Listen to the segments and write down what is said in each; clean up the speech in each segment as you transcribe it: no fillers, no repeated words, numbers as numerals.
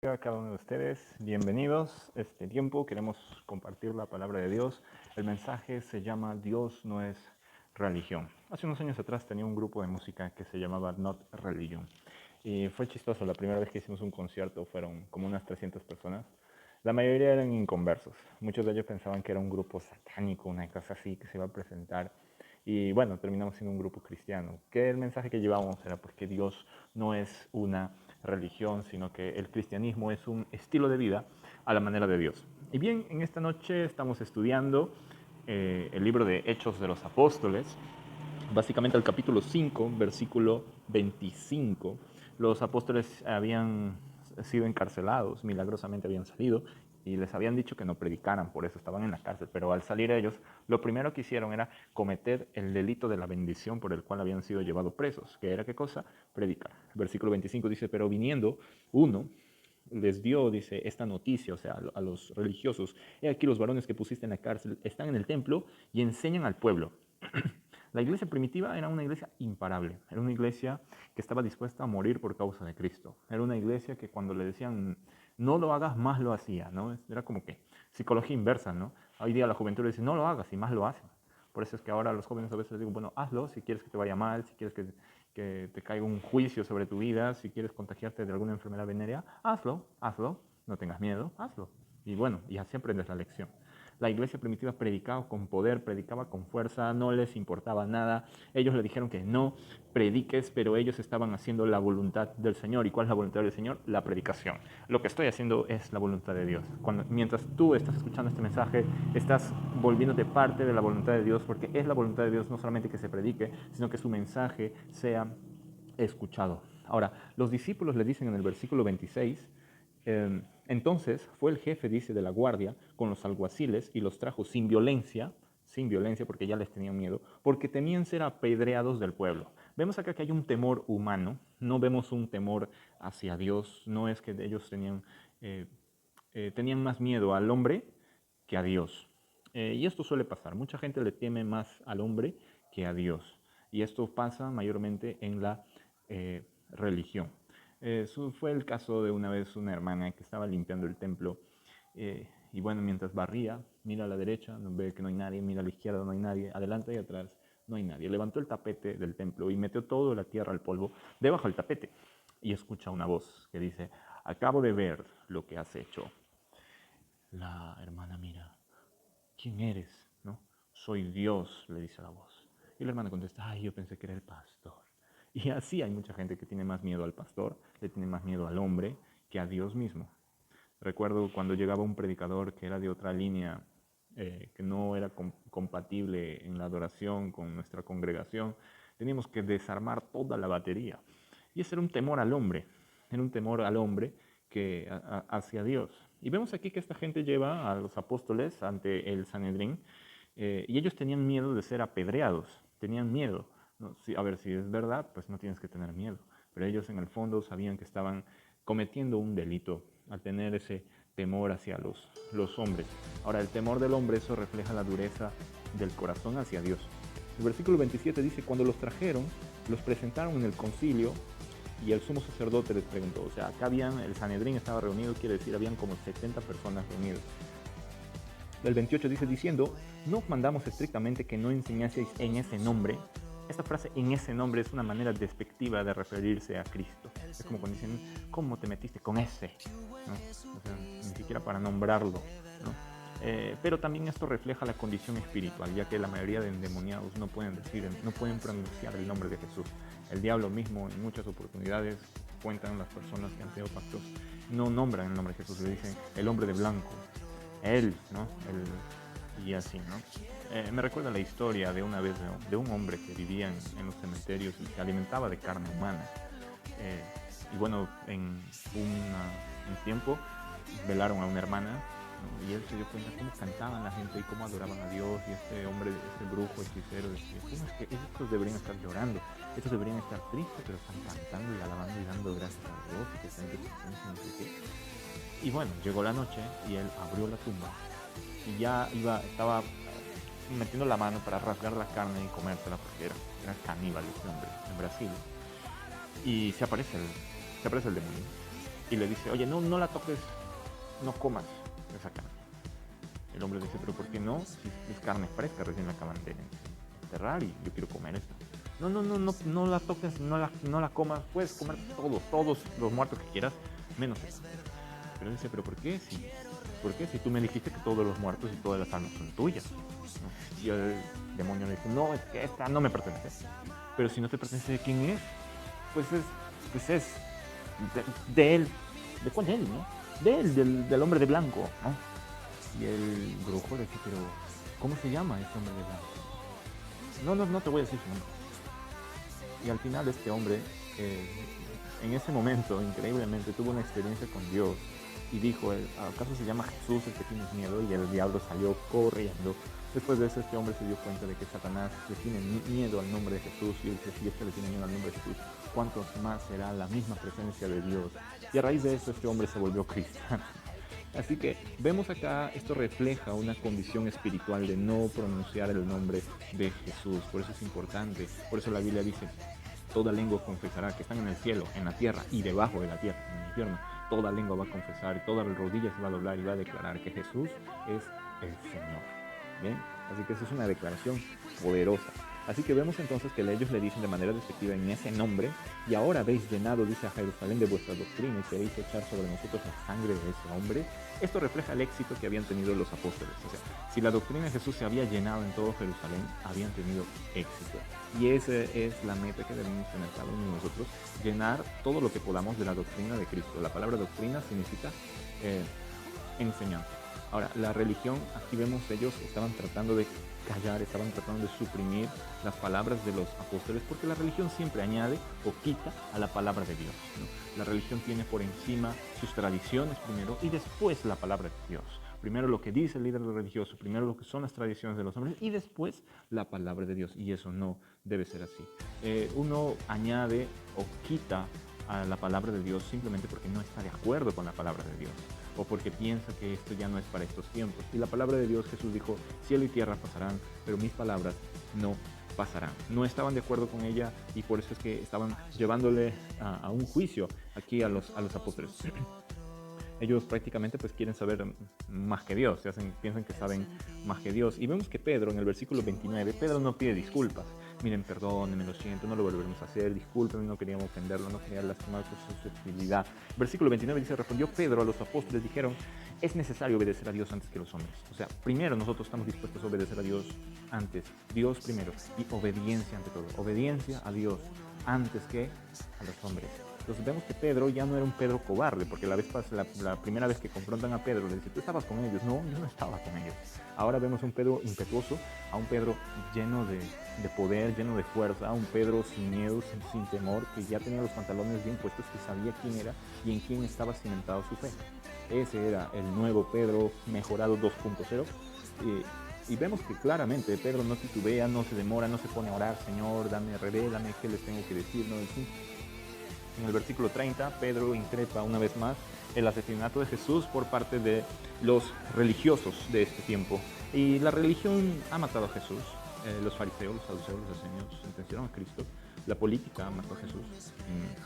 A cada uno de ustedes, bienvenidos. Este tiempo queremos compartir la palabra de Dios. El mensaje se llama Dios no es religión. Hace unos años atrás tenía un grupo de música que se llamaba Not Religion. Y fue chistoso, la primera vez que hicimos un concierto fueron como unas 300 personas. La mayoría eran inconversos. Muchos de ellos pensaban que era un grupo satánico, una cosa así que se iba a presentar. Y bueno, terminamos siendo un grupo cristiano. Que el mensaje que llevábamos era porque Dios no es una religión, sino que el cristianismo es un estilo de vida a la manera de Dios. Y bien, en esta noche estamos estudiando el libro de Hechos de los Apóstoles, básicamente el capítulo 5, versículo 25. Los apóstoles habían sido encarcelados, milagrosamente habían salido y les habían dicho que no predicaran, por eso estaban en la cárcel. Pero al salir ellos, lo primero que hicieron era cometer el delito de la bendición por el cual habían sido llevados presos, que era ¿qué cosa? Predicar. El versículo 25 dice, pero viniendo uno, les dio, dice, esta noticia, o sea, a los religiosos, he aquí los varones que pusiste en la cárcel están en el templo y enseñan al pueblo. La iglesia primitiva era una iglesia imparable, era una iglesia que estaba dispuesta a morir por causa de Cristo. Era una iglesia que cuando le decían no lo hagas, más lo hacía, ¿no? Era como que psicología inversa, ¿no? Hoy día la juventud le dice no lo hagas y más lo hacen. Por eso es que ahora los jóvenes a veces les digo, bueno, hazlo si quieres que te vaya mal, si quieres que te caiga un juicio sobre tu vida, si quieres contagiarte de alguna enfermedad venérea, hazlo, no tengas miedo, hazlo. Y bueno, y así aprendes la lección. La iglesia primitiva predicaba con poder, predicaba con fuerza, no les importaba nada. Ellos le dijeron que no prediques, pero ellos estaban haciendo la voluntad del Señor. ¿Y cuál es la voluntad del Señor? La predicación. Lo que estoy haciendo es la voluntad de Dios. Mientras tú estás escuchando este mensaje, estás volviéndote parte de la voluntad de Dios, porque es la voluntad de Dios no solamente que se predique, sino que su mensaje sea escuchado. Ahora, los discípulos le dicen en el versículo 26, entonces fue el jefe, dice, de la guardia con los alguaciles y los trajo sin violencia porque ya les tenían miedo, porque temían ser apedreados del pueblo. Vemos acá que hay un temor humano, no vemos un temor hacia Dios, no es que ellos tenían más miedo al hombre que a Dios. Y esto suele pasar, mucha gente le teme más al hombre que a Dios. Y esto pasa mayormente en la religión. Eso fue el caso de una vez una hermana que estaba limpiando el templo y bueno, mientras barría, mira a la derecha, ve que no hay nadie, mira a la izquierda, no hay nadie, adelante y atrás, no hay nadie. Levantó el tapete del templo y metió toda la tierra al polvo debajo del tapete y escucha una voz que dice, acabo de ver lo que has hecho. La hermana mira, ¿quién eres? ¿No? Soy Dios, le dice la voz. Y la hermana contesta, ay, yo pensé que era el pastor. Y así hay mucha gente que tiene más miedo al pastor, le tiene más miedo al hombre que a Dios mismo. Recuerdo cuando llegaba un predicador que era de otra línea, que no era compatible en la adoración con nuestra congregación, teníamos que desarmar toda la batería. Y ese era un temor al hombre, era un temor al hombre que hacia Dios. Y vemos aquí que esta gente lleva a los apóstoles ante el Sanedrín y ellos tenían miedo de ser apedreados, tenían miedo. ¿No? A ver, si es verdad, pues no tienes que tener miedo. Pero ellos en el fondo sabían que estaban cometiendo un delito al tener ese temor hacia los hombres. Ahora, el temor del hombre, eso refleja la dureza del corazón hacia Dios. El versículo 27 dice, cuando los trajeron, los presentaron en el concilio y el sumo sacerdote les preguntó, o sea, acá el Sanedrín estaba reunido, quiere decir, habían como 70 personas reunidas. El 28 dice, diciendo, no os mandamos estrictamente que no enseñaseis en ese nombre. Esta frase en ese nombre es una manera despectiva de referirse a Cristo. Es como cuando dicen, ¿cómo te metiste con ese? ¿No? O sea, ni siquiera para nombrarlo, ¿no? Pero también esto refleja la condición espiritual, ya que la mayoría de endemoniados no pueden pronunciar el nombre de Jesús. El diablo mismo en muchas oportunidades, cuentan las personas que han sido pactos, no nombran el nombre de Jesús, le dicen el hombre de blanco, él, ¿no? Y así, ¿no? Me recuerda la historia de una vez de un hombre que vivía en los cementerios y se alimentaba de carne humana. Y bueno, en un tiempo velaron a una hermana, ¿no? Y él se dio cuenta cómo cantaban la gente y cómo adoraban a Dios. Y este hombre, este brujo hechicero, decía, ¿cómo es que estos deberían estar llorando? Estos deberían estar tristes, pero están cantando y alabando y dando gracias a Dios y que están en no sé qué. Y bueno, llegó la noche y él abrió la tumba y ya estaba metiendo la mano para rasgar la carne y comérsela porque era caníbal este hombre en Brasil. Y se aparece el demonio y le dice, oye, no la toques, no comas esa carne. El hombre le dice, pero ¿por qué no? Si es carne fresca, recién la acaban de enterrar y yo quiero comer esta. No la toques, no la comas, puedes comer todos los muertos que quieras, menos esta. Pero él dice, pero ¿por qué? Si tú me dijiste que todos los muertos y todas las almas son tuyas, ¿no? Y el demonio le dice, no, es que esta no me pertenece. Pero si no te pertenece, ¿de quién es? Pues es de él. ¿De cuál de él, no? De él, del hombre de blanco, ¿no? Y el brujo le dice, pero ¿cómo se llama ese hombre de blanco? No te voy a decir su nombre. Y al final este hombre, en ese momento, increíblemente, tuvo una experiencia con Dios y dijo, ¿acaso se llama Jesús el que tienes miedo? Y el diablo salió corriendo. Después de eso, este hombre se dio cuenta de que Satanás le tiene miedo al nombre de Jesús, y él dice, si este le tiene miedo al nombre de Jesús, ¿cuántos más será la misma presencia de Dios? Y a raíz de eso, este hombre se volvió cristiano. Así que vemos acá, esto refleja una condición espiritual de no pronunciar el nombre de Jesús. Por eso es importante, por eso la Biblia dice, toda lengua confesará, que están en el cielo, en la tierra y debajo de la tierra, en el infierno. Toda lengua va a confesar, y toda rodilla se va a doblar y va a declarar que Jesús es el Señor. ¿Bien? Así que esa es una declaración poderosa. Así que vemos entonces que ellos le dicen de manera despectiva en ese nombre, y ahora habéis llenado, dice, a Jerusalén de vuestra doctrina y queréis echar sobre nosotros la sangre de ese hombre. Esto refleja el éxito que habían tenido los apóstoles. O sea, si la doctrina de Jesús se había llenado en todo Jerusalén, habían tenido éxito. Y esa es la meta que debemos tener cada uno de nosotros, llenar todo lo que podamos de la doctrina de Cristo. La palabra doctrina significa enseñanza. Ahora, la religión, aquí vemos ellos estaban tratando de callar, estaban tratando de suprimir las palabras de los apóstoles, porque la religión siempre añade o quita a la palabra de Dios, ¿no? La religión tiene por encima sus tradiciones primero y después la palabra de Dios. Primero lo que dice el líder religioso, primero lo que son las tradiciones de los hombres y después la palabra de Dios. Y eso no debe ser así. Uno añade o quita a la palabra de Dios simplemente porque no está de acuerdo con la palabra de Dios, o porque piensa que esto ya no es para estos tiempos. Y la palabra de Dios, Jesús dijo, cielo y tierra pasarán, pero mis palabras no pasarán. No estaban de acuerdo con ella, y por eso es que estaban llevándole a un juicio aquí a los apóstoles. Ellos prácticamente pues quieren saber más que Dios, piensan que saben más que Dios. Y vemos que Pedro, en el versículo 29, Pedro no pide disculpas. Miren, perdónenme, lo siento, no lo volveremos a hacer, discúlpenme, no queríamos ofenderlo, no quería lastimar su susceptibilidad. Versículo 29 dice, respondió Pedro a los apóstoles, dijeron, es necesario obedecer a Dios antes que los hombres. O sea, primero nosotros estamos dispuestos a obedecer a Dios antes, Dios primero, y obediencia ante todo, obediencia a Dios antes que a los hombres. Entonces vemos que Pedro ya no era un Pedro cobarde, porque la primera vez que confrontan a Pedro le dice, ¿tú estabas con ellos? No, yo no estaba con ellos. Ahora vemos a un Pedro impetuoso, a un Pedro lleno de poder, lleno de fuerza, a un Pedro sin miedo, sin temor, que ya tenía los pantalones bien puestos, que sabía quién era y en quién estaba cimentado su fe. Ese era el nuevo Pedro mejorado 2.0. Y vemos que claramente Pedro no titubea, no se demora, no se pone a orar, Señor, revélame qué les tengo que decir, no. En el versículo 30, Pedro increpa una vez más el asesinato de Jesús por parte de los religiosos de este tiempo. Y la religión ha matado a Jesús. Los fariseos, los saduceos, los esenios sentenciaron a Cristo. La política mató a Jesús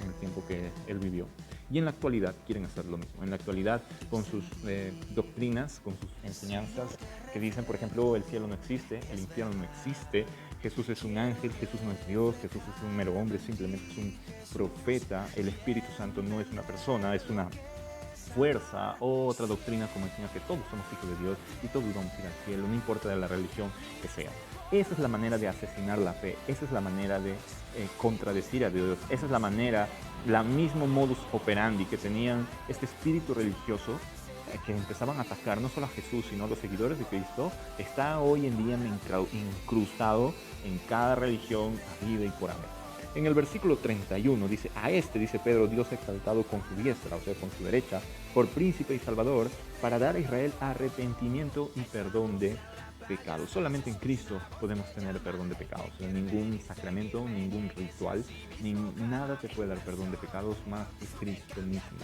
en el tiempo que él vivió. Y en la actualidad quieren hacer lo mismo. En la actualidad, con sus doctrinas, con sus enseñanzas, que dicen, por ejemplo, el cielo no existe, el infierno no existe, Jesús es un ángel, Jesús no es Dios, Jesús es un mero hombre, simplemente es un profeta, el Espíritu Santo no es una persona, es una fuerza. Otra doctrina como enseña que todos somos hijos de Dios y todos vamos a ir al cielo, no importa de la religión que sea. Esa es la manera de asesinar la fe, esa es la manera de contradecir a Dios, esa es la manera, la mismo modus operandi que tenían este espíritu religioso, que empezaban a atacar no solo a Jesús, sino a los seguidores de Cristo, está hoy en día incrustado en cada religión habida y por haber. En el versículo 31 dice, a este, dice Pedro, Dios ha exaltado con su diestra, o sea, con su derecha, por príncipe y salvador, para dar a Israel arrepentimiento y perdón de pecados. Solamente en Cristo podemos tener perdón de pecados. En ningún sacramento, ningún ritual, nada te puede dar perdón de pecados más que Cristo mismo.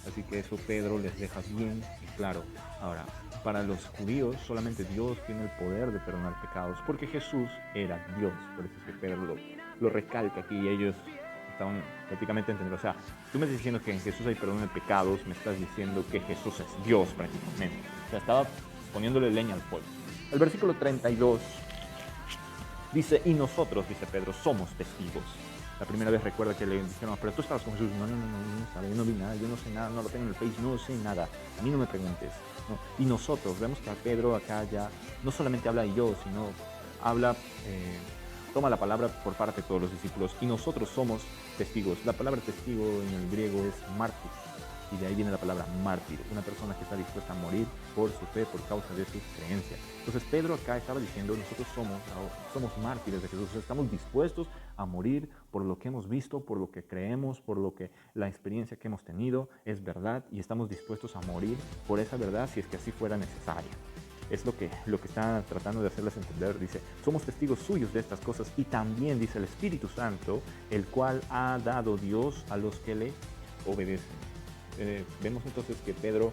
Así que eso Pedro les deja bien claro. Ahora, para los judíos solamente Dios tiene el poder de perdonar pecados, porque Jesús era Dios. Por eso es que Pedro lo recalca aquí, y ellos estaban prácticamente entendiendo. O sea, tú me estás diciendo que en Jesús hay perdón de pecados, me estás diciendo que Jesús es Dios prácticamente. O sea, estaba poniéndole leña al fuego. El versículo 32 dice, y nosotros, dice Pedro, somos testigos. La primera vez recuerda que le dijeron, pero tú estabas con Jesús. No, yo no vi nada, yo no sé nada, no lo tengo en el Face, no sé nada. A mí no me preguntes. ¿No? Y nosotros, vemos que a Pedro acá ya no solamente habla de yo, sino habla, toma la palabra por parte de todos los discípulos. Y nosotros somos testigos. La palabra testigo en el griego es martus. Y de ahí viene la palabra mártir, una persona que está dispuesta a morir por su fe, por causa de sus creencias. Entonces Pedro acá estaba diciendo, nosotros somos mártires de Jesús, estamos dispuestos a morir por lo que hemos visto, por lo que creemos, por lo que la experiencia que hemos tenido es verdad y estamos dispuestos a morir por esa verdad si es que así fuera necesaria. Es lo que está tratando de hacerles entender. Dice, somos testigos suyos de estas cosas y también dice el Espíritu Santo, el cual ha dado Dios a los que le obedecen. Vemos entonces que Pedro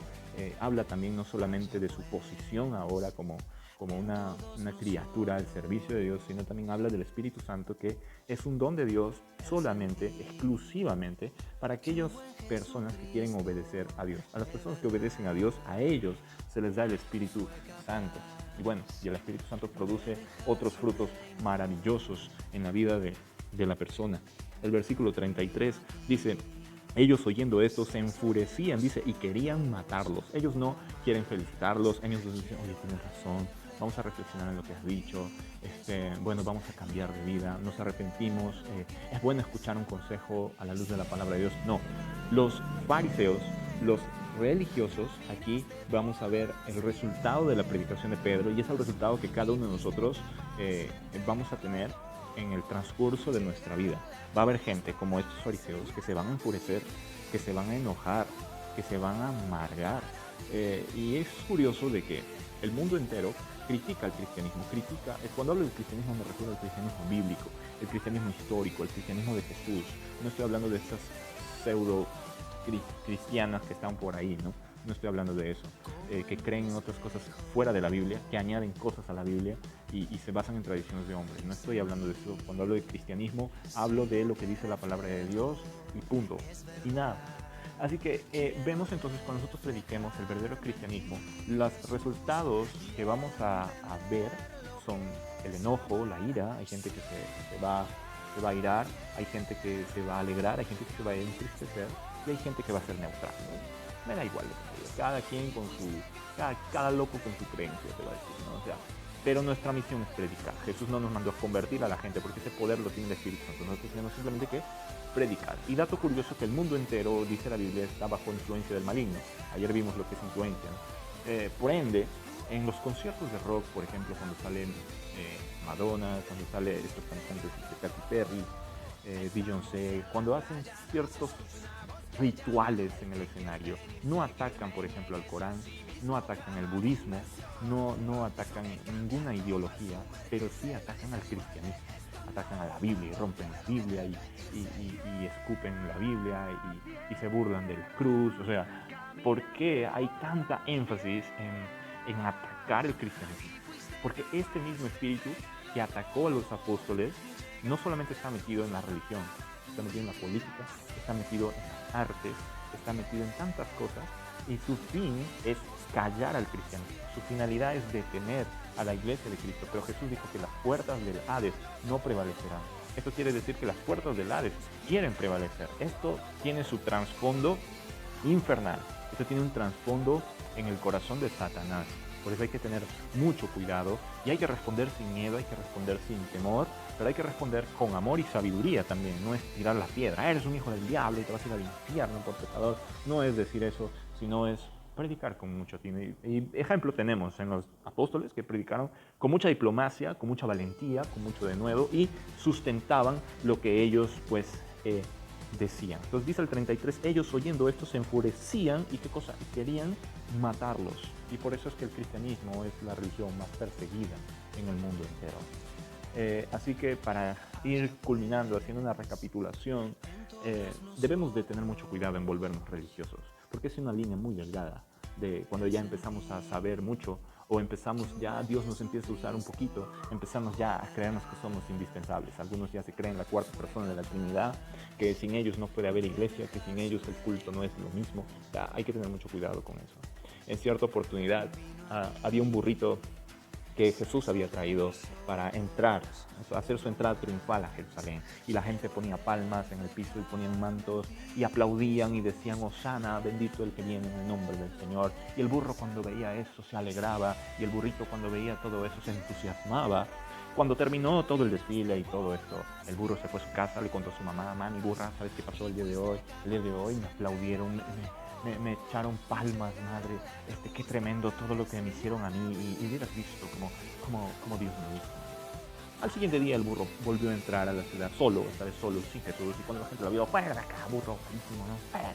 habla también no solamente de su posición ahora como una criatura al servicio de Dios, sino también habla del Espíritu Santo, que es un don de Dios solamente, exclusivamente, para aquellas personas que quieren obedecer a Dios. A las personas que obedecen a Dios, a ellos se les da el Espíritu Santo. Y bueno, y el Espíritu Santo produce otros frutos maravillosos en la vida de la persona. El versículo 33 dice, ellos oyendo esto se enfurecían, dice, y querían matarlos. Ellos no quieren felicitarlos, ellos dicen, oye, tienes razón, vamos a reflexionar en lo que has dicho, bueno, vamos a cambiar de vida, nos arrepentimos, es bueno escuchar un consejo a la luz de la palabra de Dios. No, los fariseos, los religiosos, aquí vamos a ver el resultado de la predicación de Pedro, y es el resultado que cada uno de nosotros vamos a tener en el transcurso de nuestra vida. Va a haber gente como estos fariseos que se van a enfurecer, que se van a enojar, que se van a amargar. Y es curioso de que el mundo entero critica al cristianismo. Cuando hablo del cristianismo me refiero al cristianismo bíblico, el cristianismo histórico, el cristianismo de Jesús. No estoy hablando de estas pseudo cristianas que están por ahí, ¿no? No estoy hablando de eso, que creen en otras cosas fuera de la Biblia, que añaden cosas a la Biblia y se basan en tradiciones de hombres. No estoy hablando de eso. Cuando hablo de cristianismo, hablo de lo que dice la palabra de Dios y punto. Y nada. Así que vemos entonces, cuando nosotros prediquemos el verdadero cristianismo, los resultados que vamos a ver son el enojo, la ira. Hay gente que se va a irar, hay gente que se va a alegrar, hay gente que se va a entristecer y hay gente que va a ser neutral, ¿no? Me da igual, cada quien con cada loco con su creencia, te va a decir, ¿no? O sea, pero nuestra misión es predicar. Jesús no nos mandó a convertir a la gente porque ese poder lo tiene el Espíritu Santo. Nosotros tenemos simplemente que predicar. Y dato curioso que el mundo entero, dice la Biblia, está bajo influencia del maligno. Ayer vimos lo que es influencia, ¿no? Por ende, en los conciertos de rock, por ejemplo, cuando salen Madonna, cuando salen estos cantantes de Katy Perry, Beyoncé, cuando hacen ciertos rituales en el escenario, no atacan, por ejemplo, al Corán, no atacan el budismo, no atacan ninguna ideología, pero sí atacan al cristianismo, atacan a la Biblia y rompen la Biblia y escupen la Biblia y se burlan de la cruz. O sea, ¿por qué hay tanta énfasis en atacar el cristianismo? Porque este mismo espíritu que atacó a los apóstoles no solamente está metido en la religión, está metido en la política, está metido en las artes, está metido en tantas cosas, y su fin es callar al cristianismo. Su finalidad es detener a la iglesia de Cristo. Pero Jesús dijo que las puertas del Hades no prevalecerán. Esto quiere decir que las puertas del Hades quieren prevalecer. Esto tiene su trasfondo infernal. Esto tiene un trasfondo en el corazón de Satanás. Por eso hay que tener mucho cuidado y hay que responder sin miedo, hay que responder sin temor, pero hay que responder con amor y sabiduría también. No es tirar la piedra, eres un hijo del diablo y te vas a ir al infierno por pecador. No es decir eso, sino es predicar con mucho tino. Y ejemplo tenemos en los apóstoles que predicaron con mucha diplomacia, con mucha valentía, con mucho denuedo y sustentaban lo que ellos pues decían. Entonces dice el 33, ellos oyendo esto se enfurecían y qué cosa, querían matarlos. Y por eso es que el cristianismo es la religión más perseguida en el mundo entero. Así que para ir culminando, haciendo una recapitulación, debemos de tener mucho cuidado en volvernos religiosos, porque es una línea muy delgada de cuando ya empezamos a saber mucho o empezamos ya, Dios nos empieza a usar un poquito, empezamos ya a creernos que somos indispensables. Algunos ya se creen la cuarta persona de la Trinidad, que sin ellos no puede haber iglesia, que sin ellos el culto no es lo mismo. Ya, hay que tener mucho cuidado con eso. En cierta oportunidad había un burrito que Jesús había traído para entrar, hacer su entrada triunfal a Jerusalén. Y la gente ponía palmas en el piso y ponían mantos y aplaudían y decían: Hosana, bendito el que viene en el nombre del Señor. Y el burro, cuando veía eso, se alegraba, y el burrito, cuando veía todo eso, se entusiasmaba. Cuando terminó todo el desfile y todo esto, el burro se fue a su casa, le contó a su mamá: mami, burra, ¿sabes qué pasó el día de hoy? El día de hoy me aplaudieron, me echaron palmas, madre, qué tremendo todo lo que me hicieron a mí, y hubieras visto como Dios me hizo. Al siguiente día el burro volvió a entrar a la ciudad solo, esta vez solo, sin Jesús, y cuando la gente lo vio: fuera de acá, burro, malísimo, ¿no? Fuera,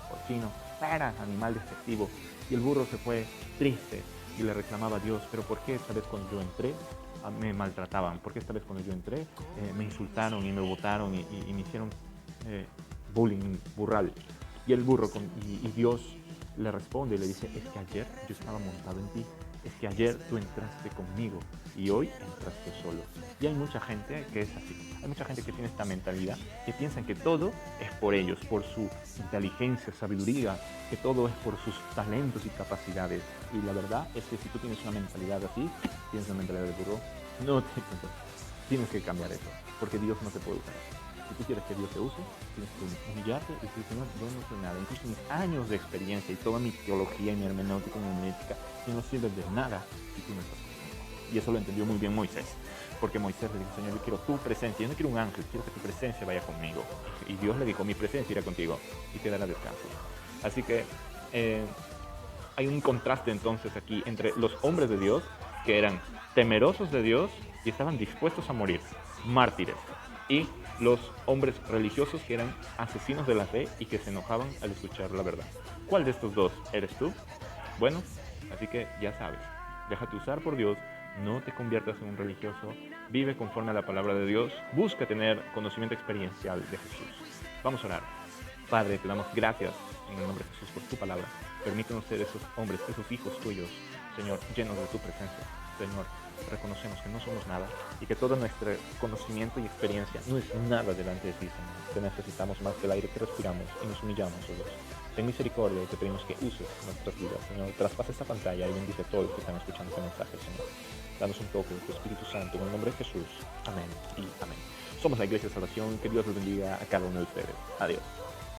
cochino, fuera, animal despectivo. Y el burro se fue triste y le reclamaba a Dios: pero ¿por qué esta vez cuando yo entré me maltrataban? ¿Por qué esta vez cuando yo entré me insultaron y me botaron y me hicieron bullying burral? Y el burro, y Dios le responde y le dice: es que ayer yo estaba montado en ti, es que ayer tú entraste conmigo y hoy entraste solo. Y hay mucha gente que es así, hay mucha gente que tiene esta mentalidad, que piensan que todo es por ellos, por su inteligencia, sabiduría, que todo es por sus talentos y capacidades. Y la verdad es que si tú tienes una mentalidad así, tienes una mentalidad de burro, no te tienes que cambiar eso, porque Dios no te puede usar. Si tú quieres que Dios te use, tienes que humillarte y decir: Señor, yo no soy nada. Incluso mis años de experiencia y toda mi teología y mi hermenéutica y mi hermenéutica no sirven de nada si tú no estás conmigo. Y eso lo entendió muy bien Moisés, porque Moisés le dijo: Señor, yo quiero tu presencia, yo no quiero un ángel, quiero que tu presencia vaya conmigo. Y Dios le dijo: mi presencia irá contigo y te dará descanso. Así que hay un contraste entonces aquí entre los hombres de Dios, que eran temerosos de Dios y estaban dispuestos a morir, mártires, y los hombres religiosos, que eran asesinos de la fe y que se enojaban al escuchar la verdad. ¿Cuál de estos dos eres tú? Bueno, así que ya sabes, déjate usar por Dios, no te conviertas en un religioso, vive conforme a la palabra de Dios, busca tener conocimiento experiencial de Jesús. Vamos a orar. Padre, te damos gracias en el nombre de Jesús por tu palabra. Permítanos ser esos hombres, esos hijos tuyos, Señor, llenos de tu presencia. Señor, reconocemos que no somos nada y que todo nuestro conocimiento y experiencia no es nada delante de ti, Señor. Te necesitamos más que el aire que respiramos y nos humillamos, oh Dios. Ten misericordia y te pedimos que uses nuestras vidas, Señor. Traspasa esta pantalla y bendice a todos los que están escuchando este mensaje, Señor. Danos un toque de tu Espíritu Santo en el nombre de Jesús. Amén y amén. Somos la Iglesia de Salvación. Que Dios los bendiga a cada uno de ustedes. Adiós.